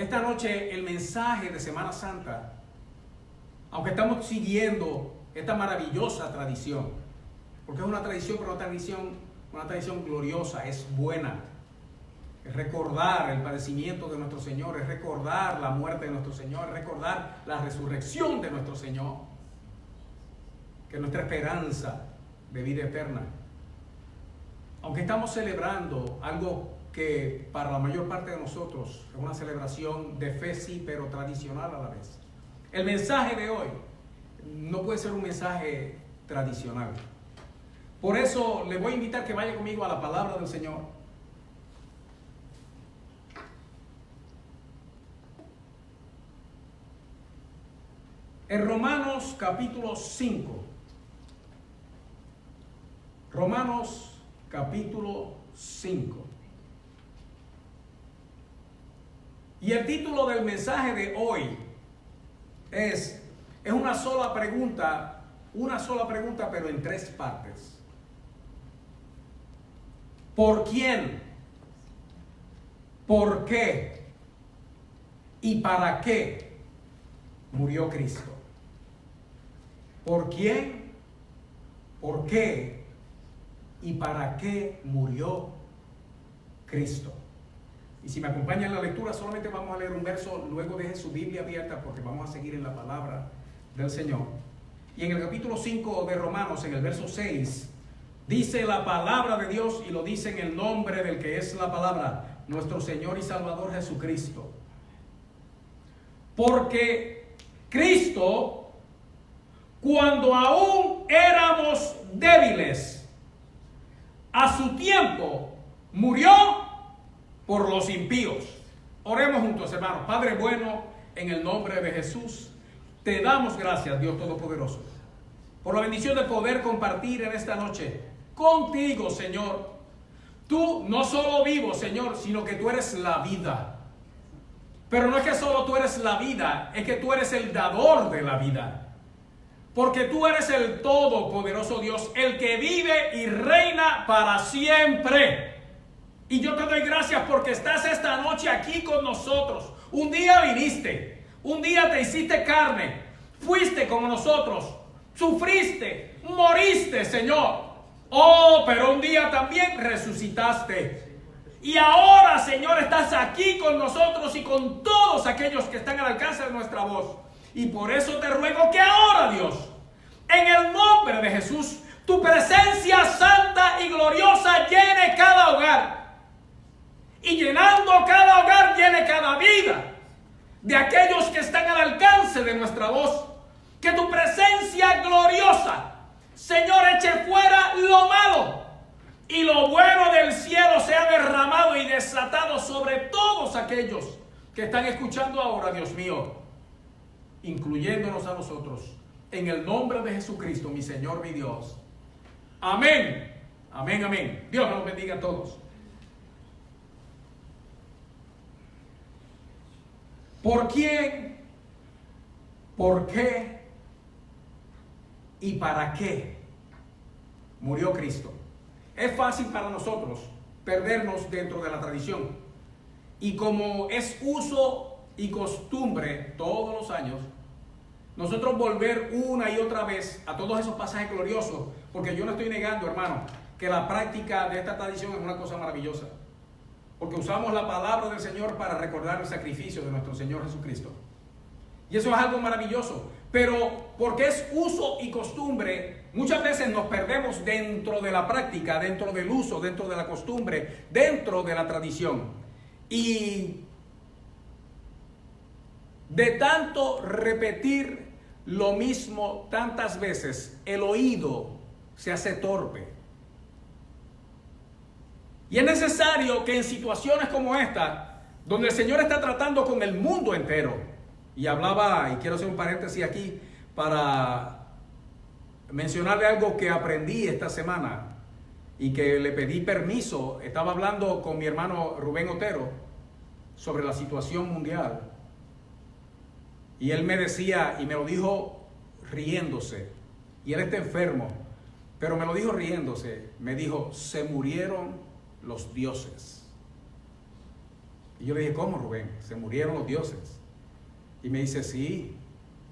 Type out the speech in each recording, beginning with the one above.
Esta noche el mensaje de Semana Santa, aunque estamos siguiendo esta maravillosa tradición, porque es una tradición, pero una tradición gloriosa, es buena. Es recordar el padecimiento de nuestro Señor, es recordar la muerte de nuestro Señor, es recordar la resurrección de nuestro Señor, que es nuestra esperanza de vida eterna. Aunque estamos celebrando algo que para la mayor parte de nosotros es una celebración de fe, sí, pero tradicional a la vez. El mensaje de hoy no puede ser un mensaje tradicional. Por eso le voy a invitar que vaya conmigo a la palabra del Señor. En Romanos capítulo 5. Romanos capítulo 5. Y el título del mensaje de hoy es una sola pregunta, pero en tres partes. ¿Por quién? ¿Por qué? ¿Y para qué murió Cristo? ¿Por quién? ¿Por qué? ¿Y para qué murió Cristo? Y si me acompaña en la lectura, solamente vamos a leer un verso, luego deje su Biblia abierta porque vamos a seguir en la palabra del Señor. Y en el capítulo 5 de Romanos, en el verso 6, dice la palabra de Dios, y lo dice en el nombre del que es la palabra, nuestro Señor y Salvador Jesucristo. Porque Cristo, cuando aún éramos débiles, a su tiempo murió por los impíos. Oremos juntos, hermanos. Padre bueno, en el nombre de Jesús, te damos gracias, Dios Todopoderoso, por la bendición de poder compartir en esta noche contigo, Señor. Tú no solo vivo, Señor, sino que tú eres la vida. Pero no es que solo tú eres la vida, es que tú eres el dador de la vida. Porque tú eres el todopoderoso Dios, el que vive y reina para siempre. Y yo te doy gracias porque estás esta noche aquí con nosotros. Un día viniste, un día te hiciste carne, fuiste como nosotros, sufriste, moriste, Señor. Oh, pero un día también resucitaste. Y ahora, Señor, estás aquí con nosotros y con todos aquellos que están al alcance de nuestra voz. Y por eso te ruego que ahora, Dios, en el nombre de Jesús, tu presencia santa y gloriosa llene cada hogar. Y llenando cada hogar, llene cada vida de aquellos que están al alcance de nuestra voz. Que tu presencia gloriosa, Señor, eche fuera lo malo y lo bueno del cielo sea derramado y desatado sobre todos aquellos que están escuchando ahora, Dios mío, incluyéndonos a nosotros. En el nombre de Jesucristo, mi Señor, mi Dios. Amén. Amén, amén. Dios nos bendiga a todos. ¿Por quién? ¿Por qué? ¿Y para qué murió Cristo? Es fácil para nosotros perdernos dentro de la tradición. Y como es uso y costumbre todos los años, nosotros volver una y otra vez a todos esos pasajes gloriosos, porque yo no estoy negando, hermano, que la práctica de esta tradición es una cosa maravillosa. Porque usamos la palabra del Señor para recordar el sacrificio de nuestro Señor Jesucristo. Y eso es algo maravilloso. Pero porque es uso y costumbre, muchas veces nos perdemos dentro de la práctica, dentro del uso, dentro de la costumbre, dentro de la tradición. Y de tanto repetir lo mismo tantas veces, el oído se hace torpe. Y es necesario que en situaciones como esta, donde el Señor está tratando con el mundo entero, y hablaba, y quiero hacer un paréntesis aquí para mencionarle algo que aprendí esta semana y que le pedí permiso. Estaba hablando con mi hermano Rubén Otero sobre la situación mundial. Y él me decía, y me lo dijo riéndose, y él está enfermo, pero me lo dijo riéndose, me dijo, se murieron los dioses. Y yo le dije, ¿cómo, Rubén? ¿Se murieron los dioses? Y me dice, sí.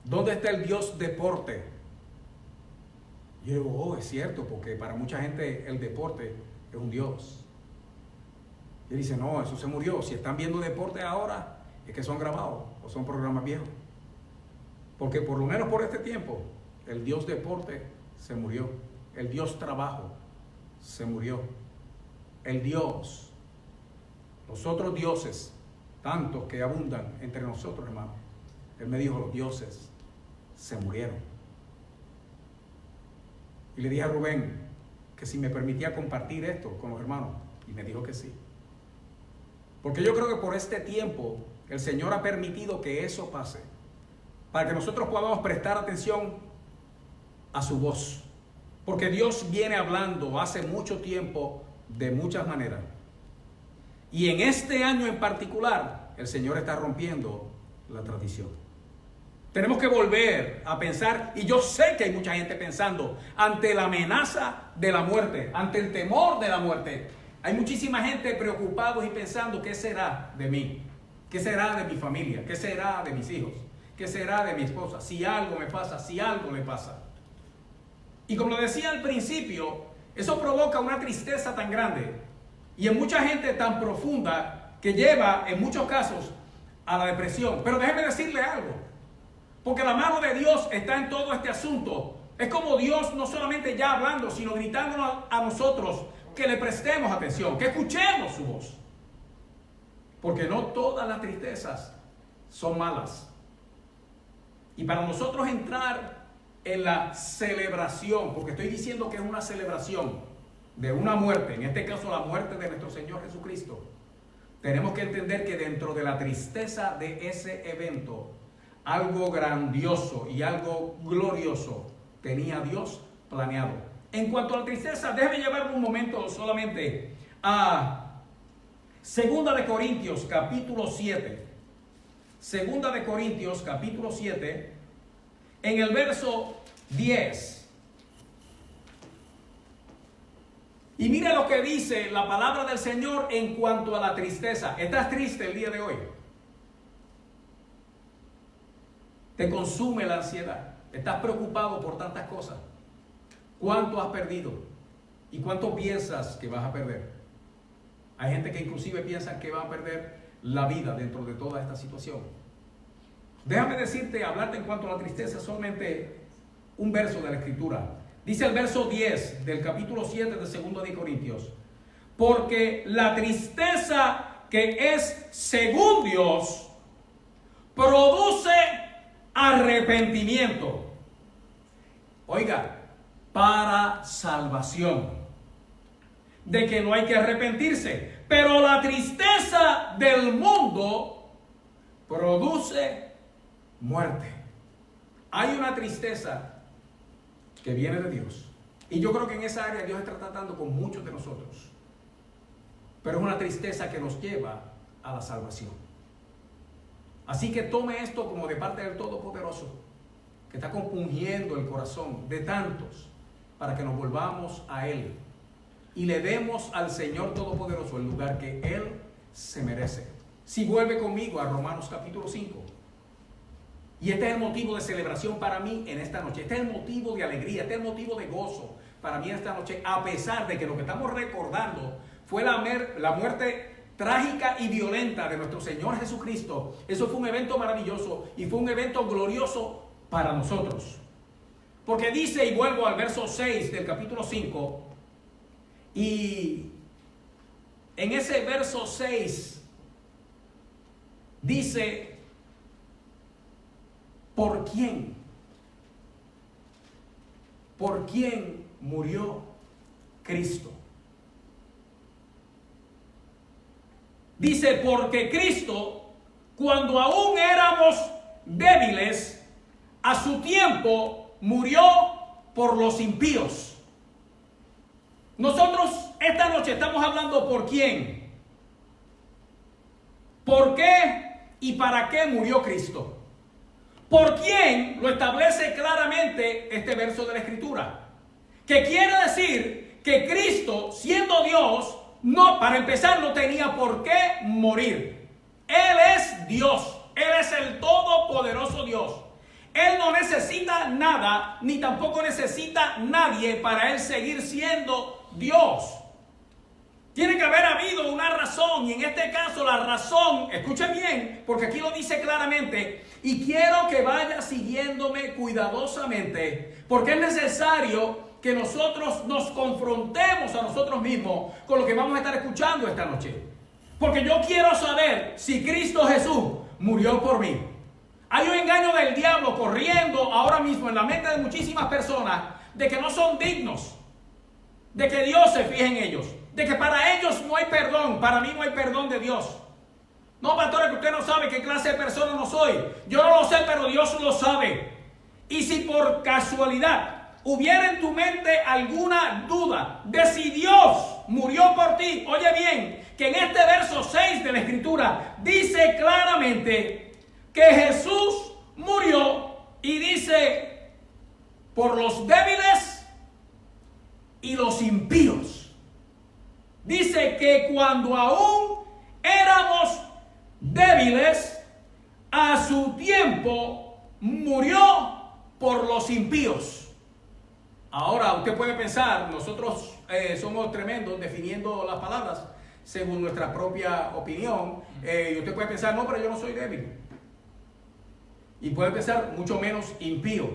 ¿Dónde está el dios deporte? Y yo digo, oh, es cierto, porque para mucha gente el deporte es un dios. Y él dice, no, eso se murió. Si están viendo deporte ahora, es que son grabados o son programas viejos. Porque por lo menos por este tiempo, el dios deporte se murió. El dios trabajo se murió. El dios, los otros dioses, tantos que abundan entre nosotros, hermano. Él me dijo, los dioses se murieron. Y le dije a Rubén que si me permitía compartir esto con los hermanos. Y me dijo que sí. Porque yo creo que por este tiempo el Señor ha permitido que eso pase. Para que nosotros podamos prestar atención a su voz. Porque Dios viene hablando hace mucho tiempo de muchas maneras. Y en este año en particular, el Señor está rompiendo la tradición. Tenemos que volver a pensar, y yo sé que hay mucha gente pensando, ante la amenaza de la muerte, ante el temor de la muerte. Hay muchísima gente preocupados y pensando, ¿qué será de mí? ¿Qué será de mi familia? ¿Qué será de mis hijos? ¿Qué será de mi esposa? Si algo me pasa, si algo le pasa. Y como lo decía al principio, eso provoca una tristeza tan grande y en mucha gente tan profunda que lleva en muchos casos a la depresión. Pero déjeme decirle algo, porque la mano de Dios está en todo este asunto. Es como Dios no solamente ya hablando, sino gritándonos a nosotros que le prestemos atención, que escuchemos su voz. Porque no todas las tristezas son malas. Y para nosotros entrar en la celebración, porque estoy diciendo que es una celebración de una muerte, en este caso la muerte de nuestro Señor Jesucristo, tenemos que entender que dentro de la tristeza de ese evento, algo grandioso y algo glorioso tenía Dios planeado. En cuanto a la tristeza, déjeme llevarme un momento solamente a 2 de Corintios capítulo 7. 2 de Corintios capítulo 7, en el verso 10. Y mire lo que dice la palabra del Señor en cuanto a la tristeza. ¿Estás triste el día de hoy? ¿Te consume la ansiedad? ¿Estás preocupado por tantas cosas? ¿Cuánto has perdido? ¿Y cuánto piensas que vas a perder? Hay gente que inclusive piensa que va a perder la vida dentro de toda esta situación. Déjame decirte, hablarte en cuanto a la tristeza, solamente un verso de la Escritura. Dice el verso 10 del capítulo 7 de 2 de Corintios: porque la tristeza que es según Dios produce arrepentimiento. Oiga, para salvación, de que no hay que arrepentirse. Pero la tristeza del mundo produce muerte. Hay una tristeza que viene de Dios. Y yo creo que en esa área Dios está tratando con muchos de nosotros. Pero es una tristeza que nos lleva a la salvación. Así que tome esto como de parte del Todopoderoso, que está compungiendo el corazón de tantos, para que nos volvamos a Él y le demos al Señor Todopoderoso el lugar que Él se merece. Si vuelve conmigo a Romanos capítulo 5. Y este es el motivo de celebración para mí en esta noche. Este es el motivo de alegría, este es el motivo de gozo para mí en esta noche. A pesar de que lo que estamos recordando fue la muerte trágica y violenta de nuestro Señor Jesucristo. Eso fue un evento maravilloso y fue un evento glorioso para nosotros. Porque dice, y vuelvo al verso 6 del capítulo 5, y en ese verso 6 dice, ¿por quién? ¿Por quién murió Cristo? Dice, porque Cristo, cuando aún éramos débiles, a su tiempo murió por los impíos. Nosotros esta noche estamos hablando por quién, por qué y para qué murió Cristo. ¿Por quién? Lo establece claramente este verso de la Escritura, que quiere decir que Cristo, siendo Dios, no, para empezar, no tenía por qué morir. Él es Dios. Él es el todopoderoso Dios. Él no necesita nada, ni tampoco necesita nadie para Él seguir siendo Dios. Tiene que haber habido una razón, y en este caso la razón, escuchen bien, porque aquí lo dice claramente, y quiero que vaya siguiéndome cuidadosamente, porque es necesario que nosotros nos confrontemos a nosotros mismos con lo que vamos a estar escuchando esta noche. Porque yo quiero saber si Cristo Jesús murió por mí. Hay un engaño del diablo corriendo ahora mismo en la mente de muchísimas personas de que no son dignos, de que Dios se fije en ellos, de que para ellos no hay perdón, para mí no hay perdón de Dios. No, pastor, que usted no sabe qué clase de persona no soy. Yo no lo sé, pero Dios lo sabe. Y si por casualidad hubiera en tu mente alguna duda de si Dios murió por ti, oye bien, que en este verso 6 de la Escritura dice claramente que Jesús murió, y dice por los débiles y los impíos. Dice que cuando aún éramos débiles, a su tiempo murió por los impíos. Ahora usted puede pensar, nosotros somos tremendos definiendo las palabras según nuestra propia opinión, y usted puede pensar, no, pero yo no soy débil. Y puede pensar mucho menos impío.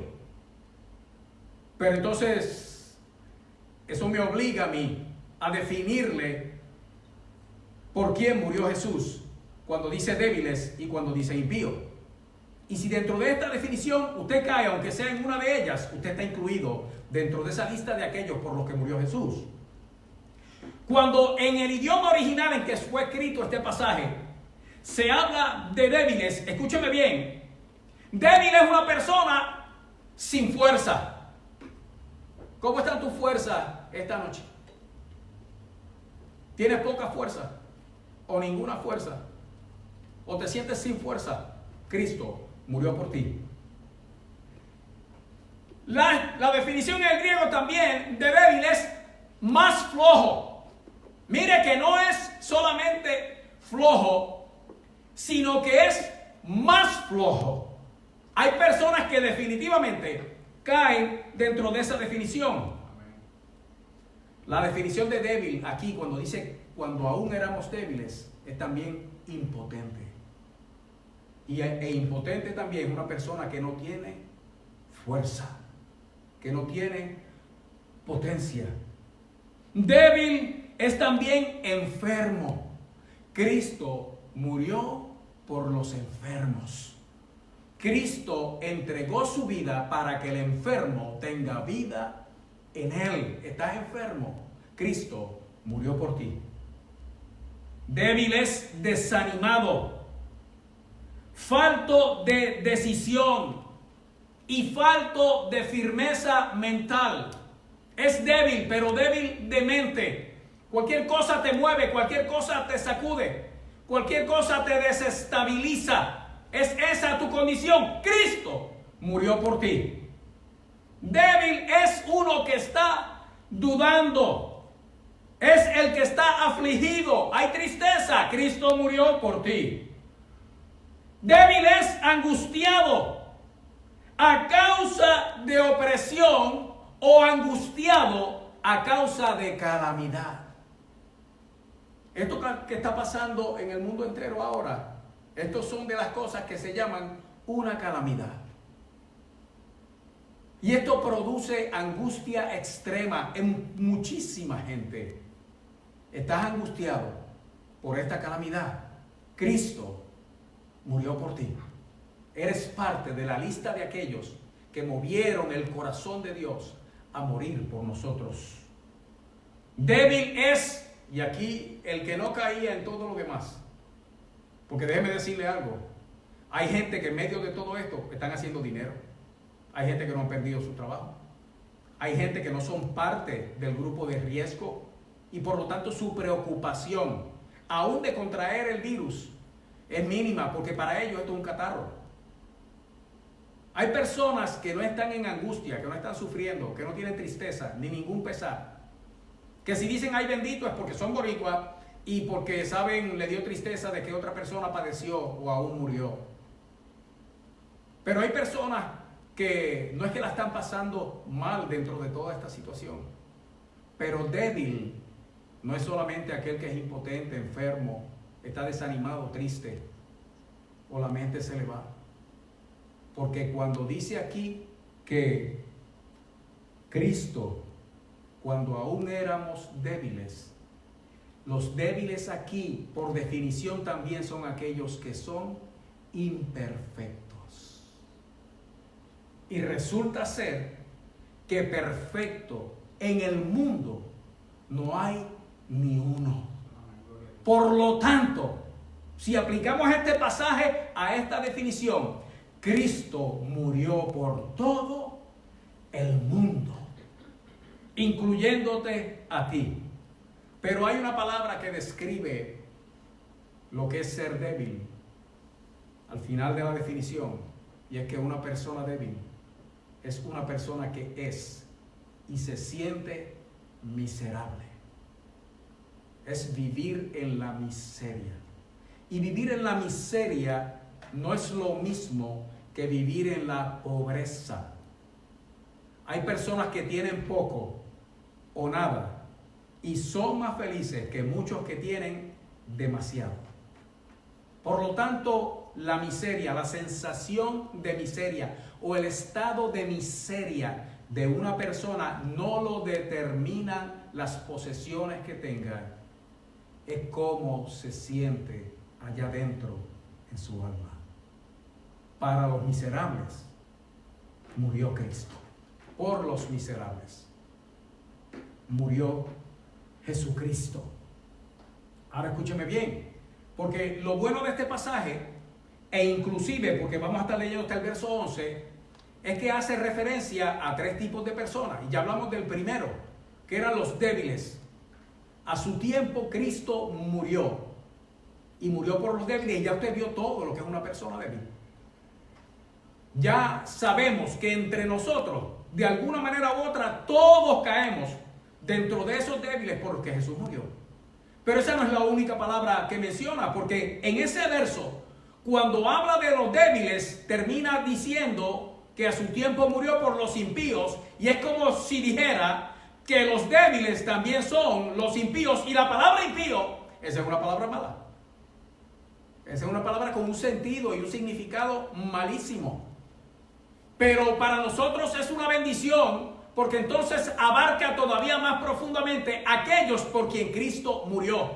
Pero entonces eso me obliga a mí a definirle por quién murió Jesús cuando dice débiles y cuando dice impío. Y si dentro de esta definición usted cae, aunque sea en una de ellas, usted está incluido dentro de esa lista de aquellos por los que murió Jesús. Cuando en el idioma original en que fue escrito este pasaje se habla de débiles, escúcheme bien, débil es una persona sin fuerza. ¿Cómo están tus fuerzas esta noche? ¿Tienes poca fuerza o ninguna fuerza? ¿O te sientes sin fuerza? Cristo murió por ti. La definición en el griego también de débil es más flojo. Mire que no es solamente flojo, sino que es más flojo. Hay personas que definitivamente caen dentro de esa definición. La definición de débil aquí, cuando dice cuando aún éramos débiles, es también impotente. E impotente también es una persona que no tiene fuerza, que no tiene potencia. Débil es también enfermo. Cristo murió por los enfermos. Cristo entregó su vida para que el enfermo tenga vida en él. ¿Estás enfermo? Cristo murió por ti. Débil es desanimado, falto de decisión y falto de firmeza mental. Es débil, pero débil de mente. Cualquier cosa te mueve, cualquier cosa te sacude, cualquier cosa te desestabiliza. Es esa tu condición. Cristo murió por ti. Débil es uno que está dudando. Es el que está afligido. Hay tristeza. Cristo murió por ti. Débil es angustiado a causa de opresión o angustiado a causa de calamidad. Esto que está pasando en el mundo entero ahora, estos son de las cosas que se llaman una calamidad. Y esto produce angustia extrema en muchísima gente. Estás angustiado por esta calamidad. Cristo murió por ti. Eres parte de la lista de aquellos que movieron el corazón de Dios a morir por nosotros. Débil es, y aquí el que no caía en todo lo demás. Porque déjeme decirle algo. Hay gente que en medio de todo esto están haciendo dinero. Hay gente que no han perdido su trabajo. Hay gente que no son parte del grupo de riesgo y por lo tanto su preocupación, aún de contraer el virus, es mínima porque para ellos esto es un catarro. Hay personas que no están en angustia, que no están sufriendo, que no tienen tristeza ni ningún pesar. Que si dicen ay bendito es porque son boricuas y porque, saben, le dio tristeza de que otra persona padeció o aún murió. Pero hay personas que no es que la están pasando mal dentro de toda esta situación, pero débil no es solamente aquel que es impotente, enfermo, está desanimado, triste, o la mente se le va. Porque cuando dice aquí que Cristo, cuando aún éramos débiles, los débiles aquí, por definición, también son aquellos que son imperfectos. Y resulta ser que perfecto en el mundo no hay ni uno. Por lo tanto, si aplicamos este pasaje a esta definición, Cristo murió por todo el mundo, incluyéndote a ti. Pero hay una palabra que describe lo que es ser débil al final de la definición, y es que una persona débil es una persona que es y se siente miserable. Es vivir en la miseria. Y vivir en la miseria no es lo mismo que vivir en la pobreza. Hay personas que tienen poco o nada y son más felices que muchos que tienen demasiado. Por lo tanto, la miseria, la sensación de miseria o el estado de miseria de una persona no lo determinan las posesiones que tenga, es cómo se siente allá adentro en su alma. Para los miserables murió Cristo. Por los miserables murió Jesucristo. Ahora escúcheme bien, porque lo bueno de este pasaje, e inclusive porque vamos a estar leyendo hasta el verso 11, es que hace referencia a tres tipos de personas. Y ya hablamos del primero, que eran los débiles. A su tiempo Cristo murió, y murió por los débiles, y ya usted vio todo lo que es una persona débil. Ya sabemos que entre nosotros, de alguna manera u otra, todos caemos dentro de esos débiles porque Jesús murió. Pero esa no es la única palabra que menciona, porque en ese verso, cuando habla de los débiles, termina diciendo que a su tiempo murió por los impíos, y es como si dijera que los débiles también son los impíos, y la palabra impío, esa es una palabra mala. Esa es una palabra con un sentido y un significado malísimo. Pero para nosotros es una bendición, porque entonces abarca todavía más profundamente aquellos por quien Cristo murió.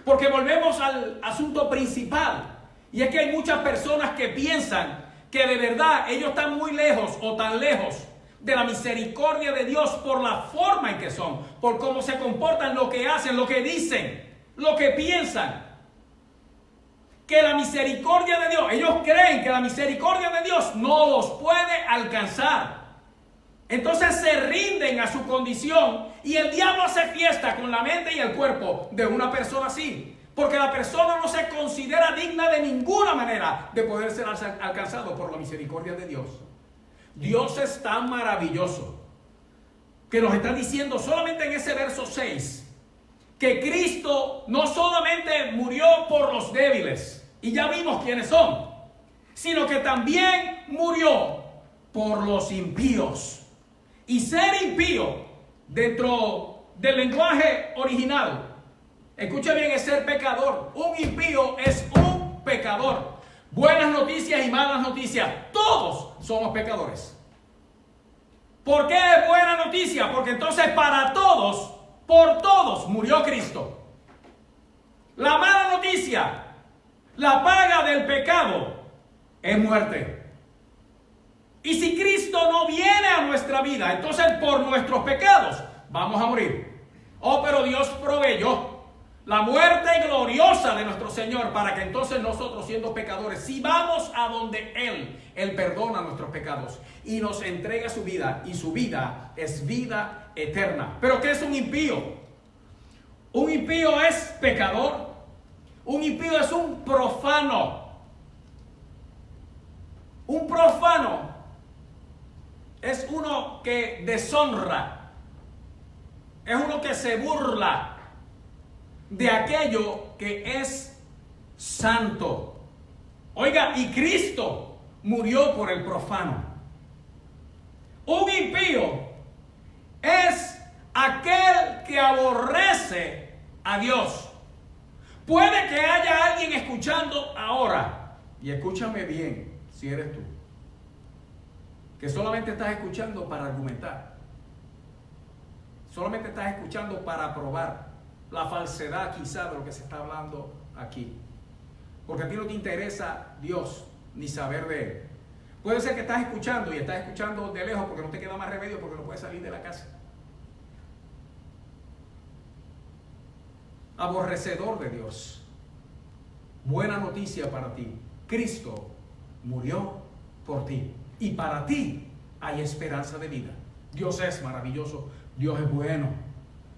Porque volvemos al asunto principal, y es que hay muchas personas que piensan que de verdad ellos están muy lejos o tan lejos de la misericordia de Dios por la forma en que son, por cómo se comportan, lo que hacen, lo que dicen, lo que piensan. Que la misericordia de Dios, ellos creen que la misericordia de Dios no los puede alcanzar. Entonces se rinden a su condición, y el diablo hace fiesta con la mente y el cuerpo de una persona así, porque la persona no se considera digna de ninguna manera de poder ser alcanzado por la misericordia de Dios. Dios es tan maravilloso que nos está diciendo solamente en ese verso 6 que Cristo no solamente murió por los débiles, y ya vimos quiénes son, sino que también murió por los impíos. Y ser impío, dentro del lenguaje original, escuche bien, es ser pecador. Un impío es un pecador. Buenas noticias y malas noticias, todos somos pecadores. ¿Por qué es buena noticia? Porque entonces para todos, por todos murió Cristo. La mala noticia, la paga del pecado es muerte. Y si Cristo no viene a nuestra vida, entonces por nuestros pecados vamos a morir. Oh, pero Dios proveyó la muerte gloriosa de nuestro Señor para que entonces nosotros, siendo pecadores, si vamos a donde Él perdona nuestros pecados y nos entrega su vida, y su vida es vida eterna. ¿Pero qué es un impío? Un impío es pecador. Un impío es un profano. Un profano es uno que deshonra, es uno que se burla, de aquello que es santo. Oiga, y Cristo murió por el profano. Un impío es aquel que aborrece a Dios. Puede que haya alguien escuchando ahora, y escúchame bien, si eres tú, que solamente estás escuchando para argumentar, solamente estás escuchando para probar la falsedad quizá de lo que se está hablando aquí, porque a ti no te interesa Dios ni saber de Él. Puede ser que estás escuchando y estás escuchando de lejos porque no te queda más remedio, porque no puedes salir de la casa. Aborrecedor de Dios. Buena noticia para ti: Cristo murió por ti, y para ti hay esperanza de vida. Dios es maravilloso, Dios es bueno.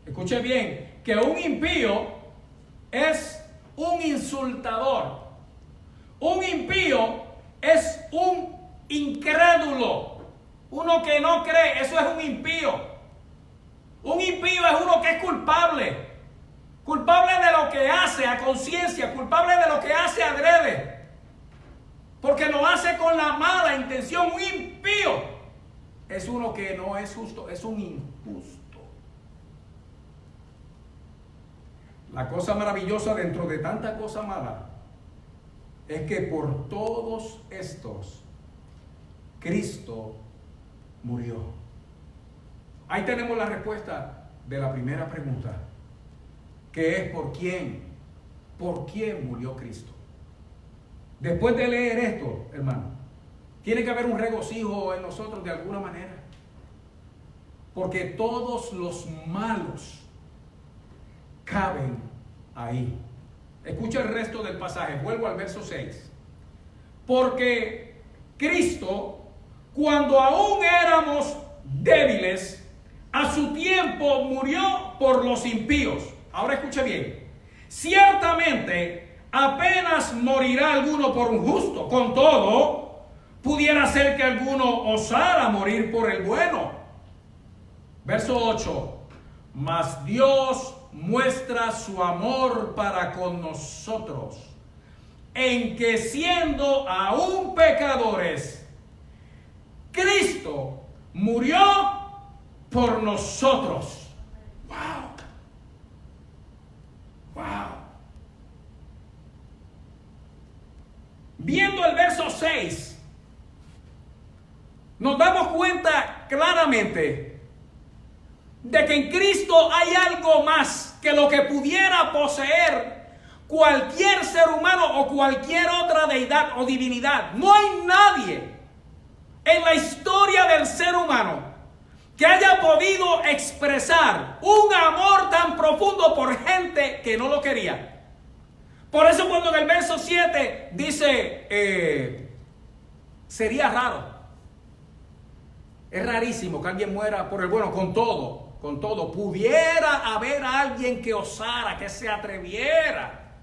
Escuche bien, que un impío es un insultador. Un impío es un incrédulo, uno que no cree. Eso es un impío. Un impío es uno que es culpable de lo que hace a conciencia, culpable de lo que hace adrede, porque lo hace con la mala intención. Un impío es uno que no es justo, es un injusto. La cosa maravillosa dentro de tanta cosa mala es que por todos estos Cristo murió. Ahí tenemos la respuesta de la primera pregunta, que es ¿por quién? ¿Por quién murió Cristo? Después de leer esto, hermano, tiene que haber un regocijo en nosotros de alguna manera, porque todos los malos caben ahí. Escucha el resto del pasaje, vuelvo al verso 6. Porque Cristo, cuando aún éramos débiles, a su tiempo murió por los impíos. Ahora escuche bien. Ciertamente, apenas morirá alguno por un justo. Con todo, pudiera ser que alguno osara morir por el bueno. Verso 8. Mas Dios muestra su amor para con nosotros, en que siendo aún pecadores, Cristo murió por nosotros. ¡Wow! ¡Wow! Viendo el verso 6, nos damos cuenta claramente de que en Cristo hay algo más que lo que pudiera poseer cualquier ser humano o cualquier otra deidad o divinidad. No hay nadie en la historia del ser humano que haya podido expresar un amor tan profundo por gente que no lo quería. Por eso cuando en el verso 7 dice, sería raro, es rarísimo que alguien muera por el bueno. Con todo, pudiera haber alguien que osara, que se atreviera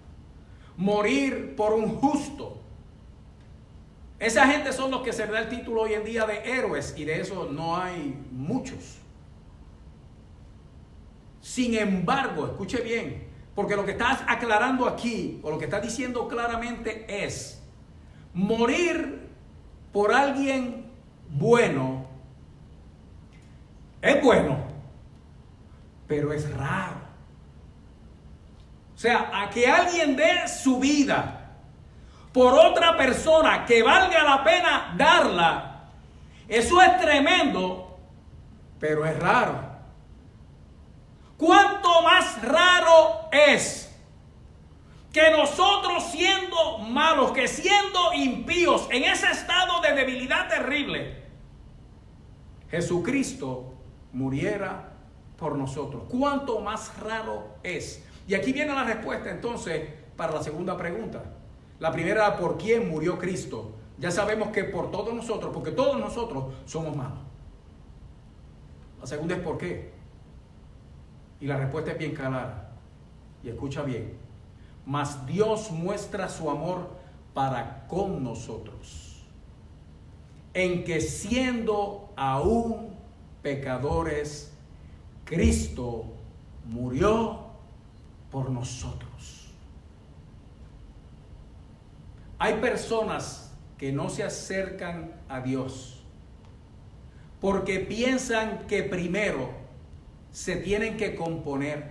morir por un justo. Esa gente son los que se da el título hoy en día de héroes, y de eso no hay muchos. Sin embargo, escuche bien, porque lo que estás aclarando aquí, o lo que estás diciendo claramente es, morir por alguien bueno es bueno, pero es raro. O sea, a que alguien dé su vida por otra persona que valga la pena darla, eso es tremendo, pero es raro. ¿Cuánto más raro es que nosotros, siendo malos, que siendo impíos, en ese estado de debilidad terrible, Jesucristo muriera por nosotros? ¿Cuánto más raro es? Y aquí viene la respuesta entonces para la segunda pregunta. La primera era ¿por quién murió Cristo? Ya sabemos que por todos nosotros, porque todos nosotros somos malos. La segunda es ¿por qué? Y la respuesta es bien clara. Y escucha bien. Mas Dios muestra su amor para con nosotros, en que siendo aún pecadores, Cristo murió por nosotros. Hay personas que no se acercan a Dios porque piensan que primero se tienen que componer,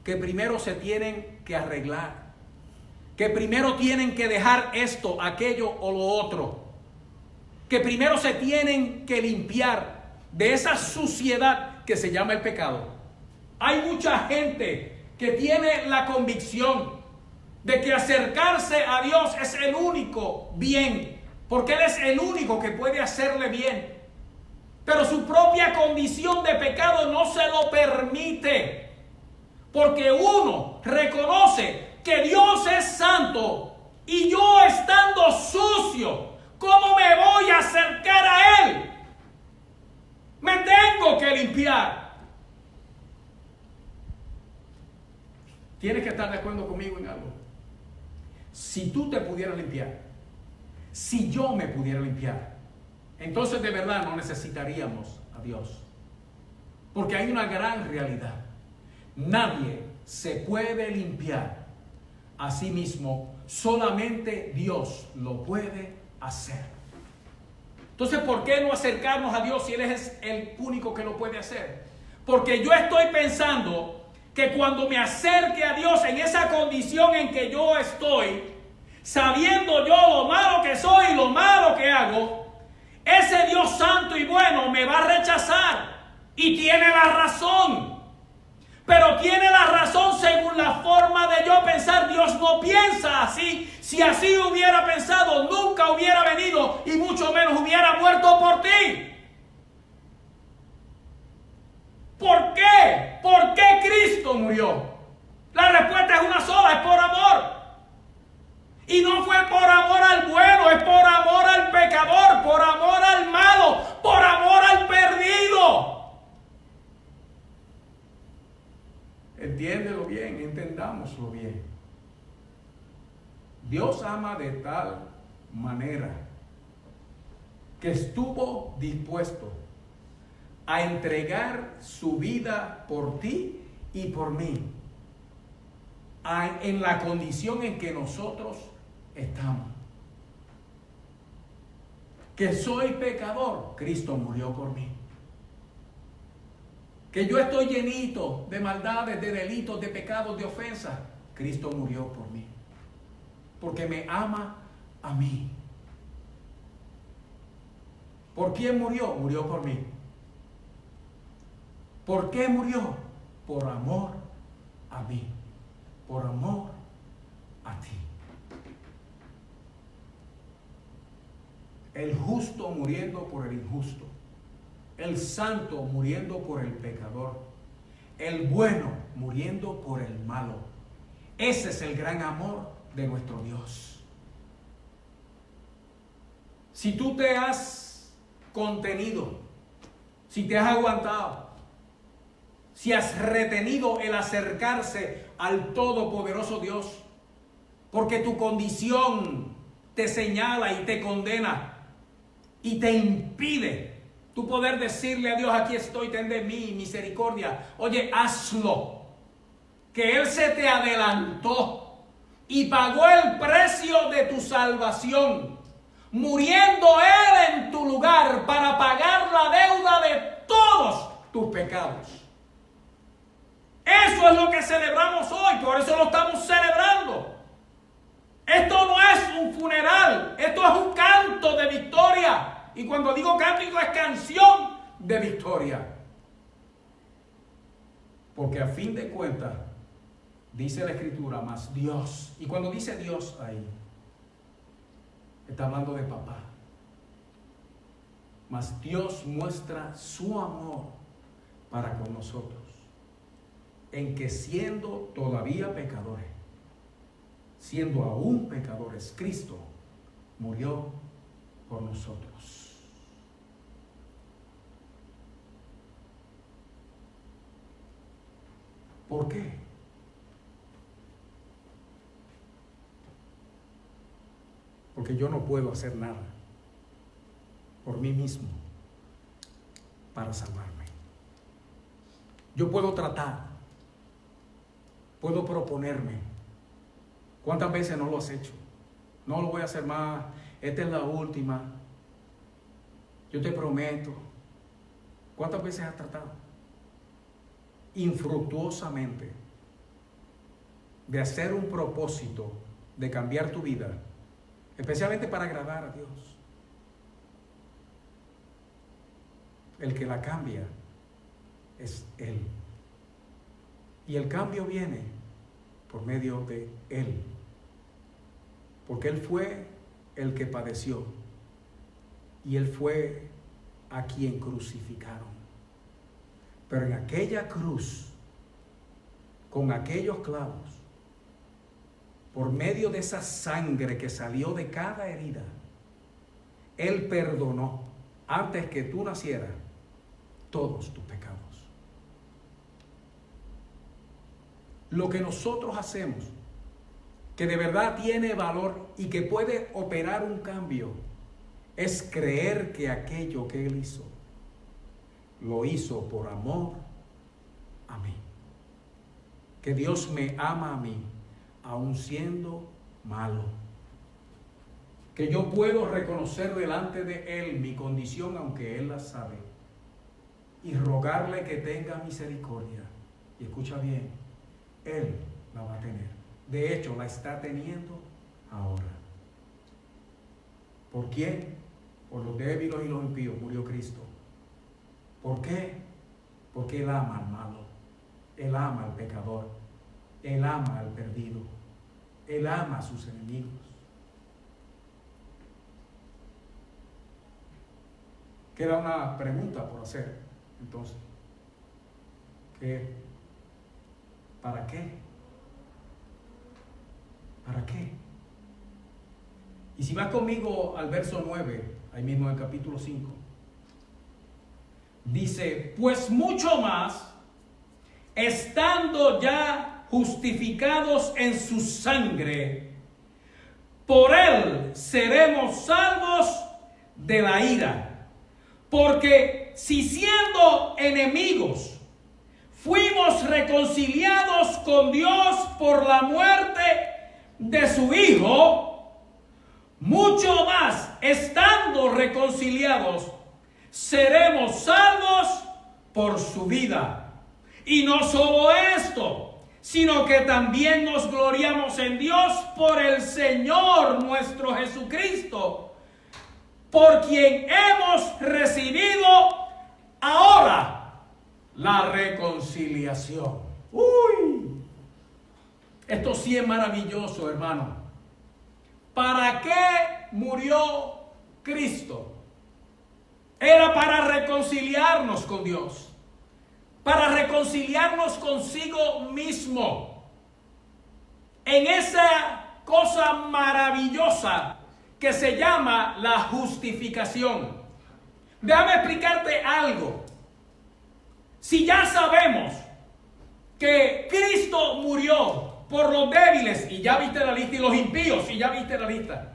que primero se tienen que arreglar, que primero tienen que dejar esto, aquello o lo otro, que primero se tienen que limpiar de esa suciedad que se llama el pecado. Hay mucha gente que tiene la convicción de que acercarse a Dios es el único bien, porque Él es el único que puede hacerle bien. Pero su propia condición de pecado no se lo permite, porque uno reconoce que Dios es santo y yo estando sucio, ¿cómo me voy a acercar a Él? Me tengo que limpiar. Tienes que estar de acuerdo conmigo en algo. Si tú te pudieras limpiar, si yo me pudiera limpiar, entonces de verdad no necesitaríamos a Dios. Porque hay una gran realidad. Nadie se puede limpiar a sí mismo, solamente Dios lo puede hacer. Entonces, ¿por qué no acercarnos a Dios si Él es el único que lo puede hacer? Porque yo estoy pensando que cuando me acerque a Dios en esa condición en que yo estoy, sabiendo yo lo malo que soy y lo malo que hago, ese Dios santo y bueno me va a rechazar. Y tiene la razón. Pero tiene la razón según la forma de yo pensar. Dios no piensa así. Si así hubiera pensado, nunca hubiera venido y mucho menos hubiera muerto por ti. ¿Por qué? ¿Por qué Cristo murió? La respuesta es una sola, es por amor. Y no fue por amor al bueno, es por amor al pecador, por amor al malo, por amor al perdido. Entiéndelo bien, entendámoslo bien. Dios ama de tal manera que estuvo dispuesto a entregar su vida por ti y por mí, en la condición en que nosotros estamos. Que soy pecador, Cristo murió por mí. Que yo estoy llenito de maldades, de delitos, de pecados, de ofensas, Cristo murió por mí. Porque me ama a mí. ¿Por quién murió? Murió por mí. ¿Por qué murió? Por amor a mí. Por amor a ti. El justo muriendo por el injusto. El santo muriendo por el pecador. El bueno muriendo por el malo. Ese es el gran amor de nuestro Dios. Si tú te has contenido, si te has aguantado, si has retenido el acercarse al todopoderoso Dios, porque tu condición te señala y te condena y te impide tú poder decirle a Dios: aquí estoy, ten de mí misericordia. Oye, hazlo, que Él se te adelantó y pagó el precio de tu salvación, muriendo Él en tu lugar para pagar la deuda de todos tus pecados. Eso es lo que celebramos hoy, por eso lo estamos celebrando. Esto no es un funeral, esto es un canto de victoria. Y cuando digo cántico es canción de victoria. Porque a fin de cuentas, dice la Escritura, más Dios. Y cuando dice Dios ahí, está hablando de papá. Mas Dios muestra su amor para con nosotros, en que siendo todavía pecadores, siendo aún pecadores, Cristo murió por nosotros. ¿Por qué? Porque yo no puedo hacer nada por mí mismo para salvarme. Yo puedo tratar, puedo proponerme. ¿Cuántas veces no lo has hecho? No lo voy a hacer más. Esta es la última. Yo te prometo. ¿Cuántas veces has tratado? Infructuosamente de hacer un propósito de cambiar tu vida, especialmente para agradar a Dios. El que la cambia es Él. Y el cambio viene por medio de Él. Porque Él fue el que padeció. Y Él fue a quien crucificaron. Pero en aquella cruz, con aquellos clavos, por medio de esa sangre que salió de cada herida, Él perdonó, antes que tú nacieras, todos tus pecados. Lo que nosotros hacemos, que de verdad tiene valor y que puede operar un cambio, es creer que aquello que Él hizo, lo hizo por amor a mí. Que Dios me ama a mí, aun siendo malo. Que yo puedo reconocer delante de Él mi condición, aunque Él la sabe, y rogarle que tenga misericordia. Y escucha bien, Él la va a tener. De hecho, la está teniendo ahora. ¿Por quién? Por los débiles y los impíos murió Cristo. ¿Por qué? Porque Él ama al malo, Él ama al pecador, Él ama al perdido, Él ama a sus enemigos. Queda una pregunta por hacer, entonces. ¿Para qué? ¿Para qué? Y si vas conmigo al verso 9, ahí mismo en el capítulo 5, dice, pues mucho más, estando ya justificados en su sangre, por Él seremos salvos de la ira. Porque si siendo enemigos fuimos reconciliados con Dios por la muerte de su Hijo, mucho más, estando reconciliados, seremos salvos por su vida. Y no solo esto, sino que también nos gloriamos en Dios por el Señor nuestro Jesucristo, por quien hemos recibido ahora la reconciliación. ¡Uy! Esto sí es maravilloso, hermano. ¿Para qué murió Cristo? Era para reconciliarnos con Dios, para reconciliarnos consigo mismo, en esa cosa maravillosa que se llama la justificación. Déjame explicarte algo. Si ya sabemos que Cristo murió por los débiles, y ya viste la lista, y los impíos, y ya viste la lista,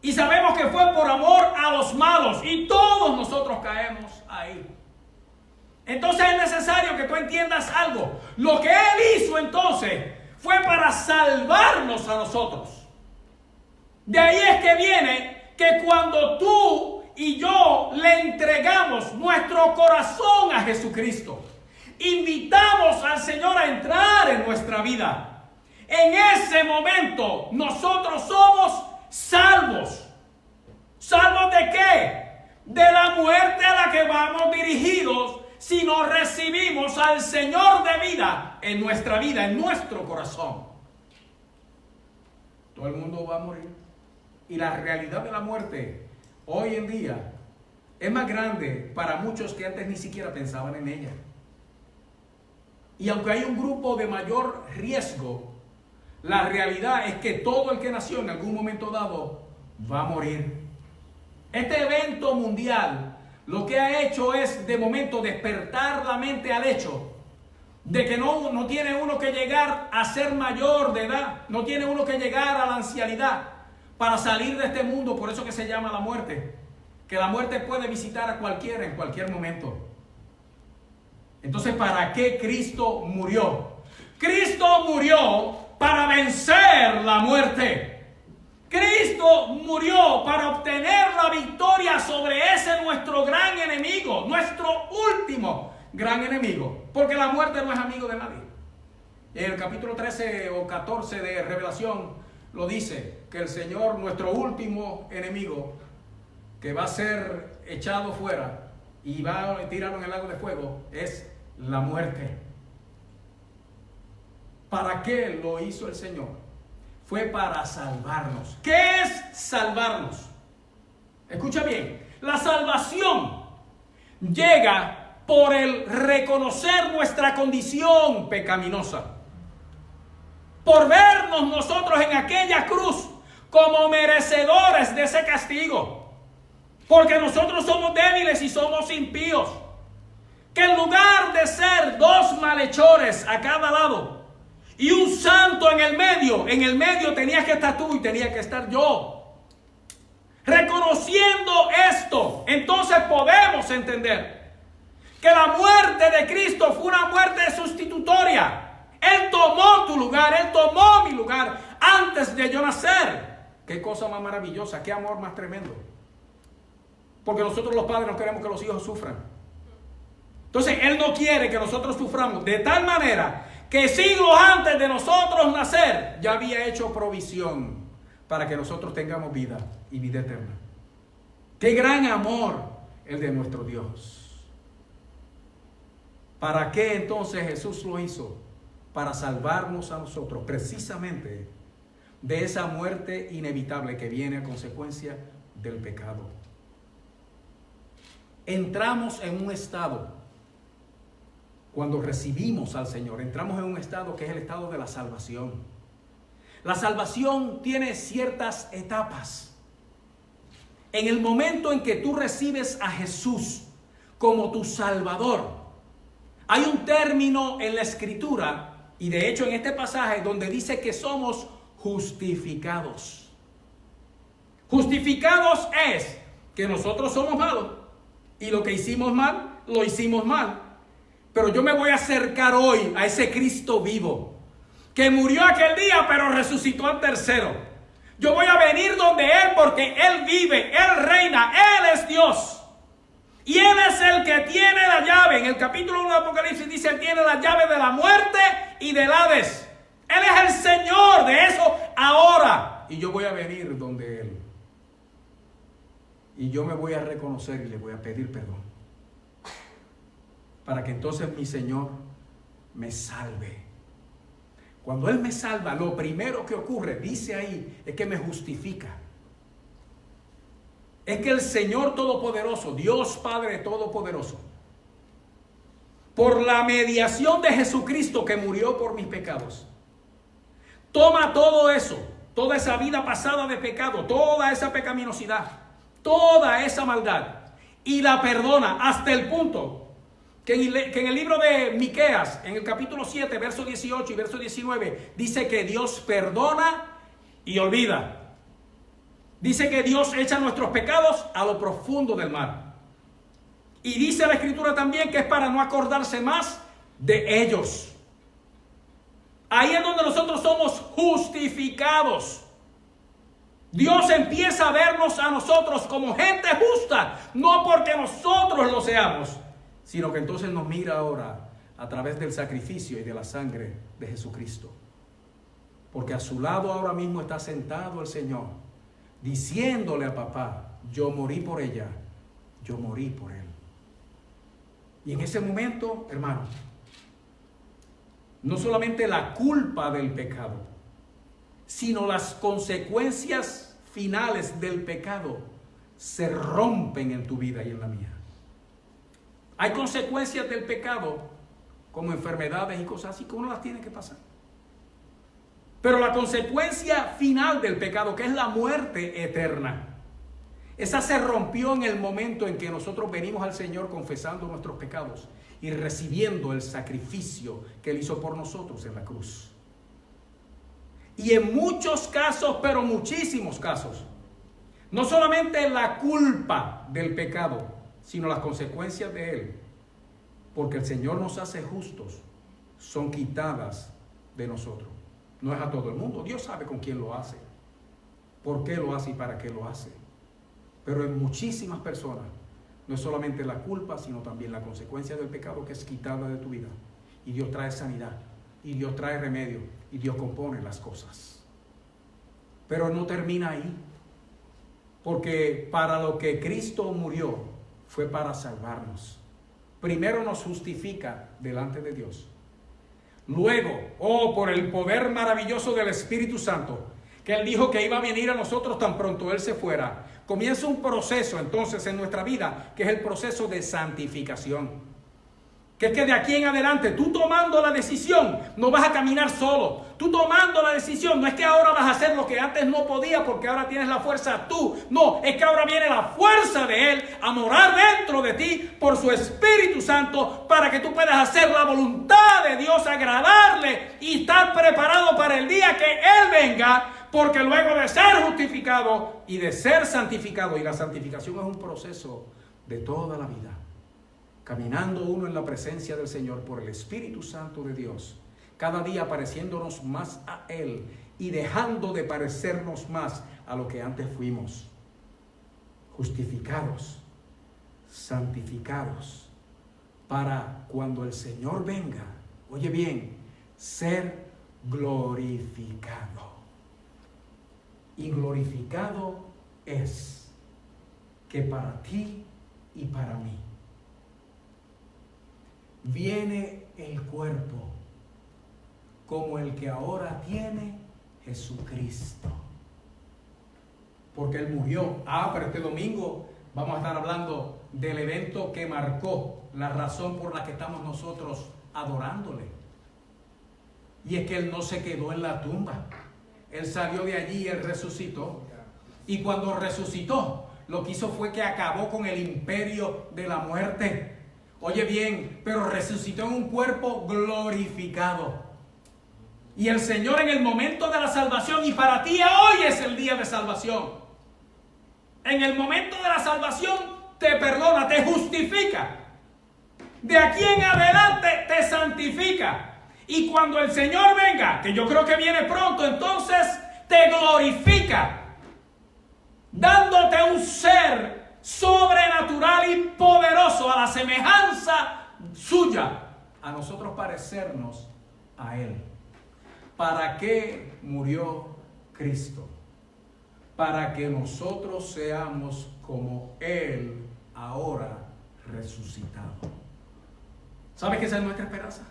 y sabemos que fue por amor a los malos, y todos nosotros caemos ahí, entonces es necesario que tú entiendas algo. Lo que Él hizo entonces fue para salvarnos a nosotros. De ahí es que viene que cuando tú y yo le entregamos nuestro corazón a Jesucristo, invitamos al Señor a entrar en nuestra vida, en ese momento nosotros somos salvos. ¿Salvos de qué? De la muerte a la que vamos dirigidos si nos recibimos al Señor de vida, en nuestro corazón. Todo el mundo va a morir. Y la realidad de la muerte hoy en día es más grande para muchos que antes ni siquiera pensaban en ella. Y aunque hay un grupo de mayor riesgo, la realidad es que todo el que nació en algún momento dado va a morir. Este evento mundial lo que ha hecho es de momento despertar la mente al hecho de que no tiene uno que llegar a ser mayor de edad, no tiene uno que llegar a la ancianidad para salir de este mundo. Por eso que se llama la muerte, que la muerte puede visitar a cualquiera en cualquier momento. Entonces, ¿para qué Cristo murió? Cristo murió para vencer la muerte. Cristo murió para obtener la victoria sobre ese nuestro gran enemigo, nuestro último gran enemigo, porque la muerte no es amigo de nadie. En el capítulo 13 o 14 de Revelación lo dice, que el Señor, nuestro último enemigo, que va a ser echado fuera y va a tirarlo en el lago de fuego, es la muerte. ¿Para qué lo hizo el Señor? Fue para salvarnos. ¿Qué es salvarnos? Escucha bien, la salvación llega por el reconocer nuestra condición pecaminosa, por vernos nosotros en aquella cruz como merecedores de ese castigo, porque nosotros somos débiles y somos impíos, que en lugar de ser dos malhechores a cada lado y un santo en el medio tenías que estar tú y tenía que estar yo. Reconociendo esto, entonces podemos entender que la muerte de Cristo fue una muerte sustitutoria. Él tomó tu lugar, Él tomó mi lugar antes de yo nacer. Qué cosa más maravillosa, qué amor más tremendo. Porque nosotros los padres no queremos que los hijos sufran. Entonces Él no quiere que nosotros suframos, de tal manera que siglos antes de nosotros nacer ya había hecho provisión para que nosotros tengamos vida y vida eterna. Qué gran amor el de nuestro Dios. ¿Para qué entonces Jesús lo hizo? Para salvarnos a nosotros precisamente de esa muerte inevitable que viene a consecuencia del pecado. Entramos en un estado, cuando recibimos al Señor, entramos en un estado que es el estado de la salvación. La salvación tiene ciertas etapas. En el momento en que tú recibes a Jesús como tu Salvador, hay un término en la Escritura, y de hecho en este pasaje, donde dice que somos justificados. Justificados es que nosotros somos malos, y lo que hicimos mal, lo hicimos mal. Pero yo me voy a acercar hoy a ese Cristo vivo, que murió aquel día, pero resucitó al tercero. Yo voy a venir donde Él, porque Él vive, Él reina, Él es Dios. Y Él es el que tiene la llave. En el capítulo 1 de Apocalipsis dice, Él tiene la llave de la muerte y del Hades. Él es el Señor de eso ahora. Y yo voy a venir donde Él. Y yo me voy a reconocer y le voy a pedir perdón, para que entonces mi Señor me salve. Cuando Él me salva, lo primero que ocurre, dice ahí, es que me justifica. Es que el Señor Todopoderoso, Dios Padre Todopoderoso, por la mediación de Jesucristo que murió por mis pecados, toma todo eso, toda esa vida pasada de pecado, toda esa pecaminosidad, toda esa maldad, y la perdona hasta el punto que en el libro de Miqueas, en el capítulo 7, verso 18 y verso 19, dice que Dios perdona y olvida. Dice que Dios echa nuestros pecados a lo profundo del mar. Y dice la Escritura también que es para no acordarse más de ellos. Ahí es donde nosotros somos justificados. Dios empieza a vernos a nosotros como gente justa, no porque nosotros lo seamos, sino que entonces nos mira ahora a través del sacrificio y de la sangre de Jesucristo. Porque a su lado ahora mismo está sentado el Señor, diciéndole a papá, yo morí por ella, yo morí por él. Y en ese momento, hermano, no solamente la culpa del pecado, sino las consecuencias finales del pecado se rompen en tu vida y en la mía. Hay consecuencias del pecado, como enfermedades y cosas así, que uno las tiene que pasar. Pero la consecuencia final del pecado, que es la muerte eterna, esa se rompió en el momento en que nosotros venimos al Señor confesando nuestros pecados y recibiendo el sacrificio que Él hizo por nosotros en la cruz. Y en muchos casos, pero muchísimos casos, no solamente la culpa del pecado, sino las consecuencias de él, porque el Señor nos hace justos, son quitadas de nosotros. No es a todo el mundo. Dios sabe con quién lo hace, por qué lo hace y para qué lo hace. Pero en muchísimas personas no es solamente la culpa, sino también la consecuencia del pecado que es quitada de tu vida. Y Dios trae sanidad, y Dios trae remedio, y Dios compone las cosas. Pero no termina ahí, porque para lo que Cristo murió fue para salvarnos. Primero nos justifica delante de Dios. Luego, por el poder maravilloso del Espíritu Santo, que Él dijo que iba a venir a nosotros tan pronto Él se fuera, comienza un proceso entonces en nuestra vida, que es el proceso de santificación. Que es que de aquí en adelante, tú tomando la decisión, no vas a caminar solo. Tú tomando la decisión, no es que ahora vas a hacer lo que antes no podías porque ahora tienes la fuerza tú. No, es que ahora viene la fuerza de Él a morar dentro de ti por su Espíritu Santo para que tú puedas hacer la voluntad de Dios, agradarle y estar preparado para el día que Él venga. Porque luego de ser justificado y de ser santificado, y la santificación es un proceso de toda la vida, caminando uno en la presencia del Señor por el Espíritu Santo de Dios, cada día pareciéndonos más a Él y dejando de parecernos más a lo que antes fuimos. Justificados, santificados, para cuando el Señor venga, oye bien, ser glorificado. Y glorificado es que para ti y para mí viene el cuerpo como el que ahora tiene Jesucristo. Porque Él murió. Pero este domingo vamos a estar hablando del evento que marcó la razón por la que estamos nosotros adorándole. Y es que Él no se quedó en la tumba. Él salió de allí y Él resucitó. Y cuando resucitó, lo que hizo fue que acabó con el imperio de la muerte. Oye bien, pero resucitó en un cuerpo glorificado. Y el Señor en el momento de la salvación, y para ti hoy es el día de salvación. En el momento de la salvación te perdona, te justifica. De aquí en adelante te santifica. Y cuando el Señor venga, que yo creo que viene pronto, entonces te glorifica, dándote un ser sobrenatural y poderoso a la semejanza suya, a nosotros parecernos a Él. ¿Para qué murió Cristo? Para que nosotros seamos como Él ahora resucitado. ¿Sabes que esa es nuestra esperanza?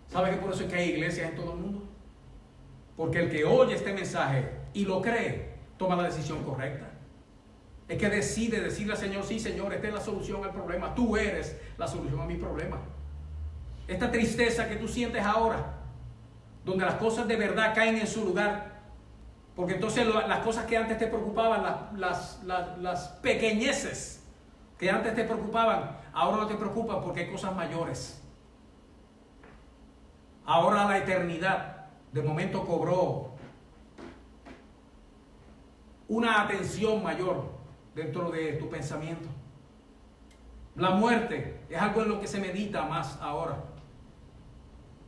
¿Sabes que por eso es que hay iglesias en todo el mundo? Porque el que oye este mensaje y lo cree, toma la decisión correcta. Es que decide decirle al Señor: sí, Señor, esta es la solución al problema. Tú eres la solución a mi problema. Esta tristeza que tú sientes ahora, donde las cosas de verdad caen en su lugar. Porque entonces las cosas que antes te preocupaban, las pequeñeces que antes te preocupaban, ahora no te preocupan porque hay cosas mayores. Ahora la eternidad de momento cobró una atención mayor dentro de tu pensamiento. La muerte es algo en lo que se medita más ahora.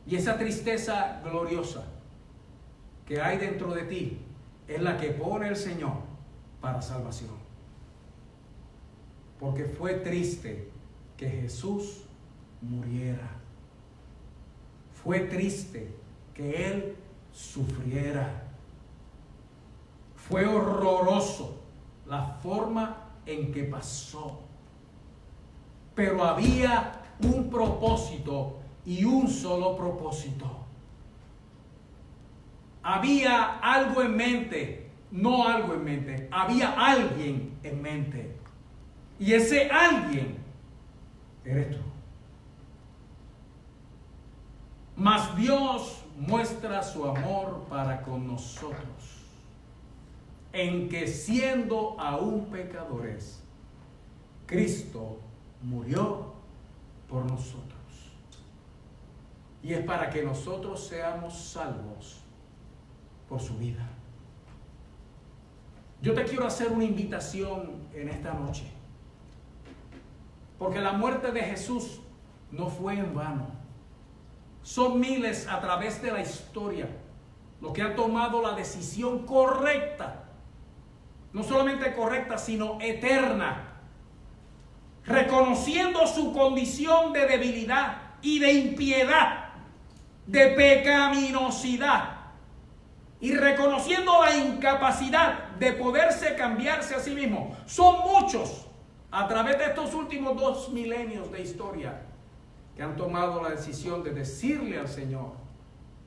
Y esa tristeza gloriosa que hay dentro de ti es la que pone el Señor para salvación. Porque fue triste que Jesús muriera. Fue triste que Él sufriera. Fue horroroso la forma en que pasó. Pero había un propósito y un solo propósito. Había algo en mente, no algo en mente, había alguien en mente. Y ese alguien eres tú. Mas Dios muestra su amor para con nosotros, en que siendo aún pecadores, Cristo murió por nosotros. Y es para que nosotros seamos salvos por su vida. Yo te quiero hacer una invitación en esta noche, porque la muerte de Jesús no fue en vano. Son miles a través de la historia los que han tomado la decisión correcta, no solamente correcta, sino eterna, reconociendo su condición de debilidad y de impiedad, de pecaminosidad, y reconociendo la incapacidad de poderse cambiarse a sí mismo. Son muchos a través de estos últimos 2 milenios de historia que han tomado la decisión de decirle al Señor: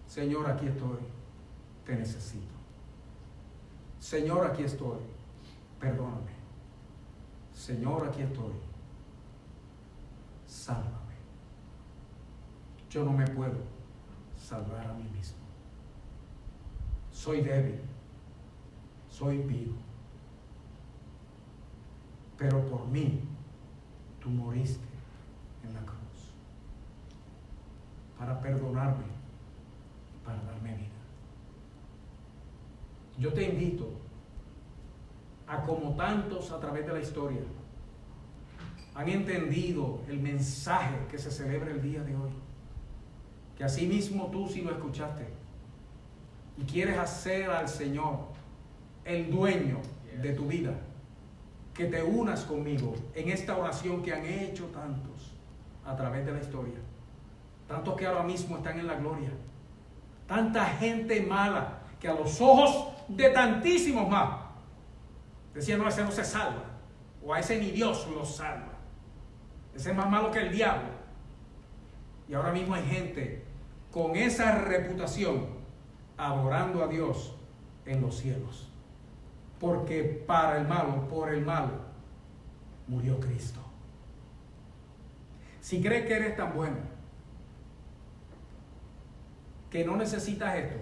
Señor, aquí estoy, te necesito. Señor, aquí estoy, perdóname. Señor, aquí estoy, sálvame. Yo no me puedo salvar a mí mismo. Soy débil, soy impío, pero por mí tú moriste en la cruz para perdonarme, para darme vida. Yo te invito a, como tantos a través de la historia han entendido el mensaje que se celebra el día de hoy, que asimismo tú, si lo escuchaste y quieres hacer al Señor el dueño de tu vida, que te unas conmigo en esta oración que han hecho tantos a través de la historia, tantos que ahora mismo están en la gloria, tanta gente mala que a los ojos de tantísimos más decían: no, ese no se salva, o a ese ni Dios lo salva, ese es más malo que el diablo. Y ahora mismo hay gente con esa reputación adorando a Dios en los cielos, porque para el malo, por el malo, murió Cristo. Si crees que eres tan bueno, que no necesitas esto,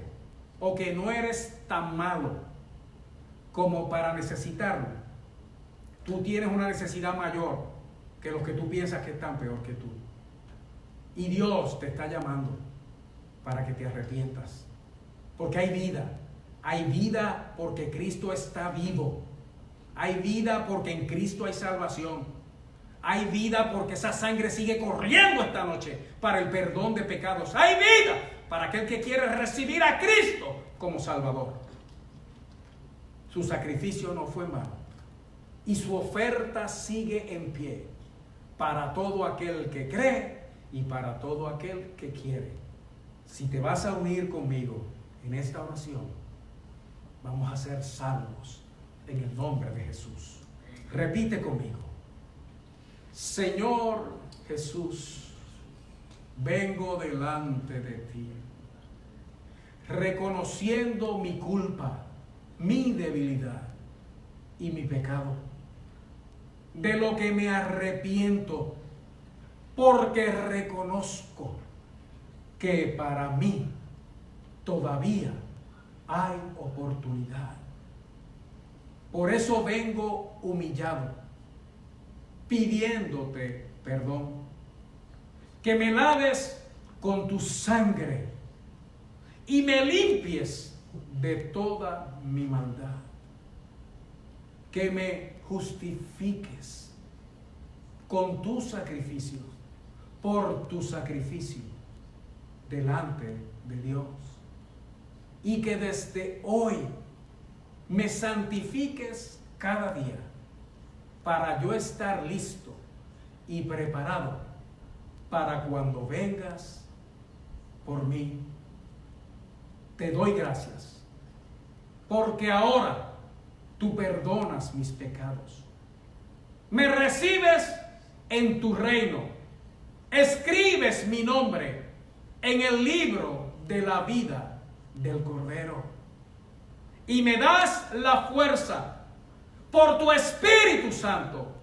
o que no eres tan malo como para necesitarlo, tú tienes una necesidad mayor que los que tú piensas que están peor que tú. Y Dios te está llamando para que te arrepientas, porque hay vida porque Cristo está vivo, hay vida porque en Cristo hay salvación, hay vida porque esa sangre sigue corriendo esta noche para el perdón de pecados, hay vida para aquel que quiere recibir a Cristo como Salvador. Su sacrificio no fue en vano y su oferta sigue en pie para todo aquel que cree y para todo aquel que quiere. Si te vas a unir conmigo en esta oración, vamos a ser salvos en el nombre de Jesús. Repite conmigo: Señor Jesús, vengo delante de ti, reconociendo mi culpa, mi debilidad y mi pecado, de lo que me arrepiento, porque reconozco que para mí todavía hay oportunidad. Por eso vengo humillado, pidiéndote perdón, que me laves con tu sangre y me limpies de toda mi maldad, que me justifiques con tu sacrificio, por tu sacrificio delante de Dios, y que desde hoy me santifiques cada día para yo estar listo y preparado para cuando vengas por mí. Te doy gracias porque ahora tú perdonas mis pecados, me recibes en tu reino, escribes mi nombre en el libro de la vida del Cordero y me das la fuerza por tu Espíritu Santo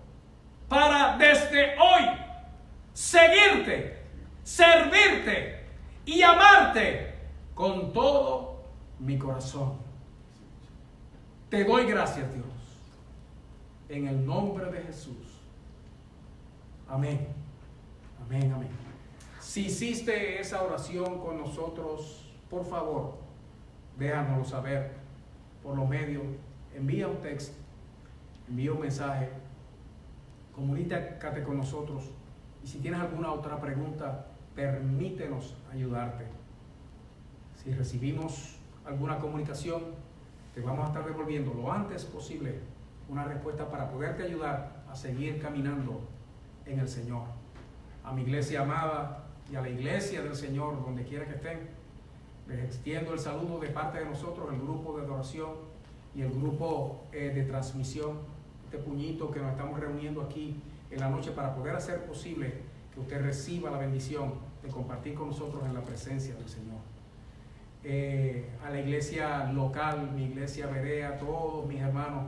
para desde hoy seguirte, servirte y amarte con todo mi corazón. Te doy gracias, Dios, en el nombre de Jesús. Amén. Amén, amén. Si hiciste esa oración con nosotros, por favor, déjanoslo saber por los medios. Envía un texto, envía un mensaje, comunícate con nosotros. Y si tienes alguna otra pregunta, permítenos ayudarte. Si recibimos alguna comunicación, te vamos a estar devolviendo lo antes posible una respuesta para poderte ayudar a seguir caminando en el Señor. A mi iglesia amada y a la iglesia del Señor, donde quiera que estén, les extiendo el saludo de parte de nosotros, el grupo de adoración y el grupo de transmisión, este puñito que nos estamos reuniendo aquí en la noche para poder hacer posible que usted reciba la bendición de compartir con nosotros en la presencia del Señor. A la iglesia local, mi iglesia Berea, todos mis hermanos,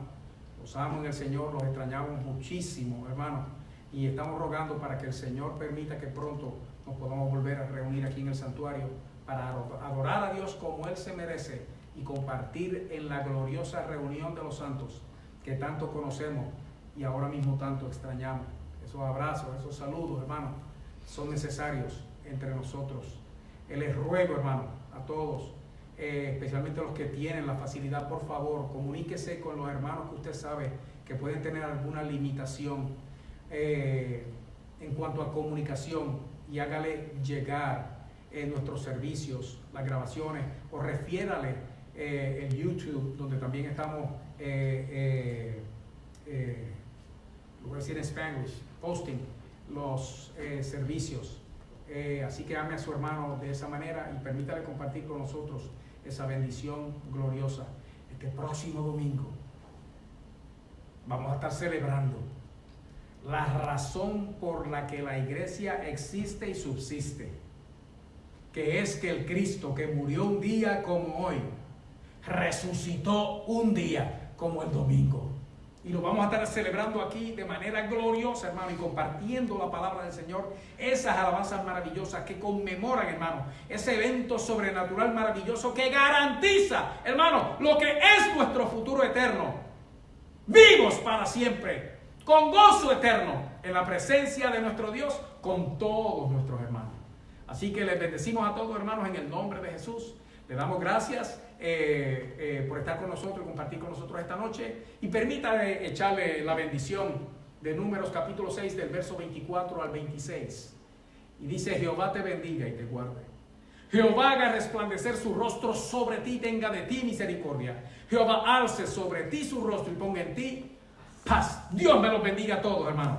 los amo en el Señor, los extrañamos muchísimo, hermanos, y estamos rogando para que el Señor permita que pronto nos podamos volver a reunir aquí en el santuario para adorar a Dios como Él se merece y compartir en la gloriosa reunión de los santos que tanto conocemos y ahora mismo tanto extrañamos. Esos abrazos, esos saludos, hermanos, son necesarios entre nosotros. Les ruego, hermanos, a todos, especialmente los que tienen la facilidad, por favor, comuníquese con los hermanos que usted sabe que pueden tener alguna limitación en cuanto a comunicación, y hágale llegar nuestros servicios, las grabaciones, o refiérale en YouTube, donde también estamos, lo voy a decir en Spanish, posting los servicios. Así que ame a su hermano de esa manera y permítale compartir con nosotros esa bendición gloriosa. Este próximo domingo vamos a estar celebrando la razón por la que la iglesia existe y subsiste, que es que el Cristo que murió un día como hoy, resucitó un día como el domingo. Y lo vamos a estar celebrando aquí de manera gloriosa, hermano, y compartiendo la palabra del Señor, esas alabanzas maravillosas que conmemoran, hermano, ese evento sobrenatural maravilloso que garantiza, hermano, lo que es nuestro futuro eterno, vivos para siempre, con gozo eterno, en la presencia de nuestro Dios, con todos nuestros hermanos. Así que les bendecimos a todos, hermanos, en el nombre de Jesús. Le damos gracias por estar con nosotros y compartir con nosotros esta noche. Y permítame echarle la bendición de Números capítulo 6 del verso 24 al 26. Y dice: Jehová te bendiga y te guarde. Jehová haga resplandecer su rostro sobre ti y tenga de ti misericordia. Jehová alce sobre ti su rostro y ponga en ti paz. Dios me los bendiga a todos, hermanos.